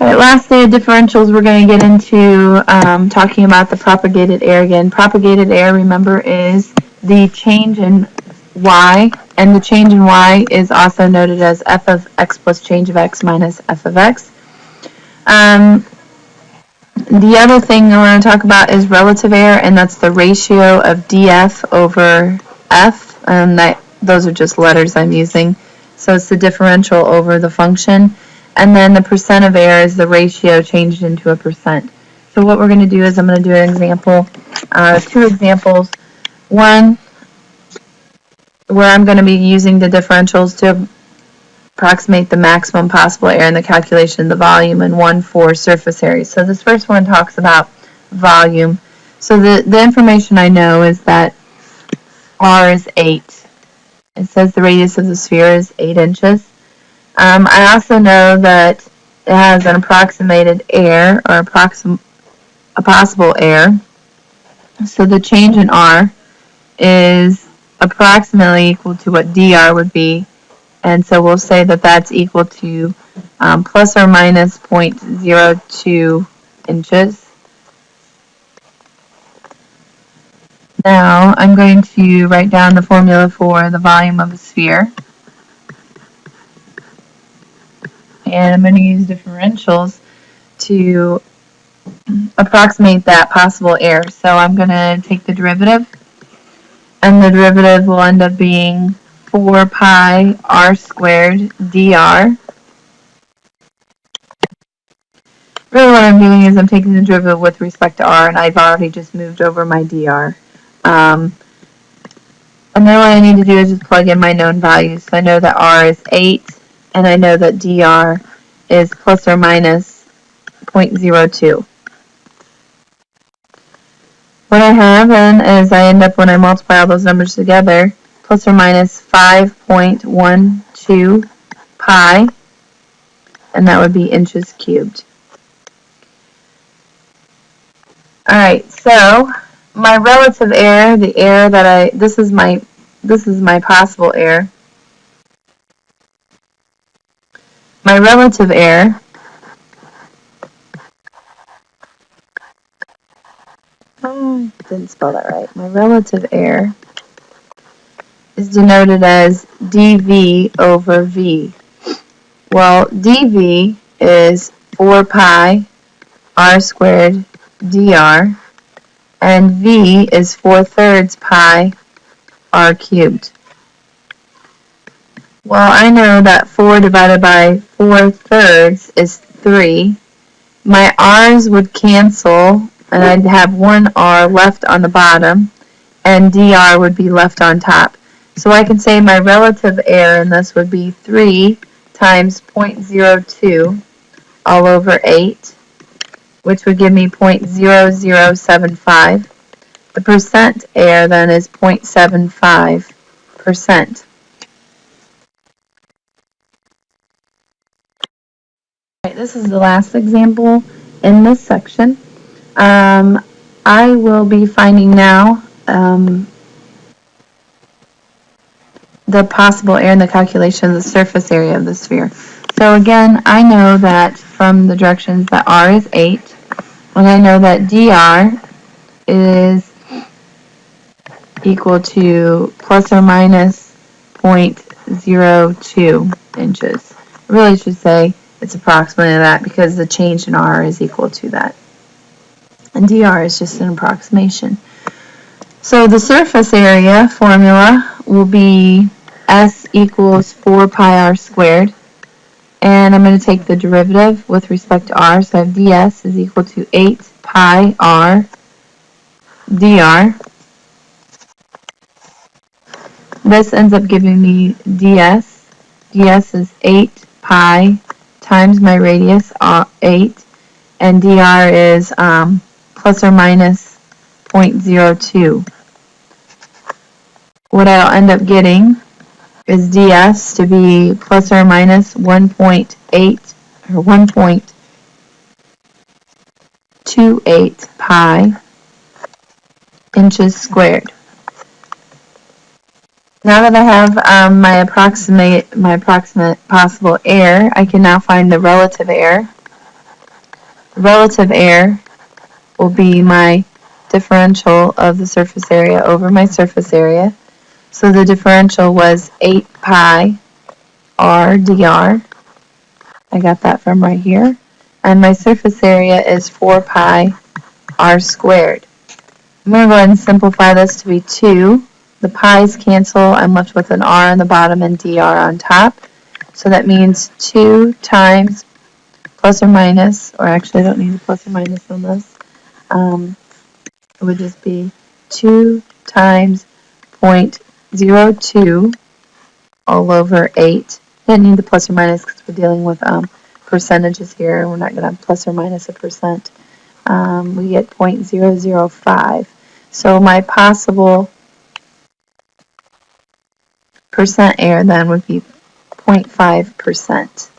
All right, last day of differentials, we're going to get into talking about the propagated air again. Propagated air, remember, is the change in y, and the change in y is also noted as f of x plus change of x minus f of x. The other thing I want to talk about is relative air, and that's the ratio of df over f, and those are just letters I'm using. So it's the differential over the function. And then the percent of air is the ratio changed into a percent. So what we're going to do is I'm going to do an example, two examples. One where I'm going to be using the differentials to approximate the maximum possible air in the calculation of the volume, and one for surface area. So this first one talks about volume. So the information I know is that R is 8. It says the radius of the sphere is 8 inches. I also know that it has an approximated air, or a possible air. So the change in R is approximately equal to what dr would be. And so we'll say that that's equal to plus or minus 0.02 inches. Now I'm going to write down the formula for the volume of a sphere. And I'm going to use differentials to approximate that possible air. So I'm going to take the derivative, and the derivative will end up being 4 pi r squared dr. Really what I'm doing is I'm taking the derivative with respect to r, and I've already just moved over my dr. And then what I need to do is just plug in my known values. So I know that r is 8, and I know that dr is plus or minus 0.02. What I have then is I end up, when I multiply all those numbers together, plus or minus 5.12 pi, and that would be inches cubed. Alright, so my relative air, the air that this is my possible air. My relative air didn't spell that right. My relative air is denoted as dV over V. Well, dV is 4 pi r squared dr, and V is 4/3 pi r cubed. Well, I know that 4 divided by 4/3 is 3. My r's would cancel, and I'd have one r left on the bottom, and dr would be left on top. So I can say my relative air in this would be 3 times 0.02 all over 8, which would give me 0.0075. The percent air then is 0.75%. Right, this is the last example in this section. I will be finding now the possible air in the calculation of the surface area of the sphere. So again, I know that from the directions that R is 8, and I know that dr is equal to plus or minus 0.02 inches. I really should say it's approximately that, because the change in R is equal to that. And dr is just an approximation. So the surface area formula will be S equals 4 pi r squared. And I'm going to take the derivative with respect to r. So I have ds is equal to 8 pi r dr. This ends up giving me ds. ds is 8 pi times my radius, 8, and dr is plus or minus 0.02. What I'll end up getting is ds to be plus or minus 1.8 or 1.28 pi inches squared. Now that I have my approximate possible air, I can now find the relative air. relative error will be my differential of the surface area over my surface area. So the differential was 8 pi r dr. I got that from right here. And my surface area is 4 pi r squared. I'm going to go ahead and simplify this to be 2. The pi's cancel. I'm left with an r on the bottom and dr on top. So that means 2 times plus or minus, or actually I don't need a plus or minus on this. It would just be 2 times 0.02 all over 8. I didn't need the plus or minus because we're dealing with percentages here, and we're not going to have plus or minus a percent. We get 0.005. So my possible percent error then would be 0.5%.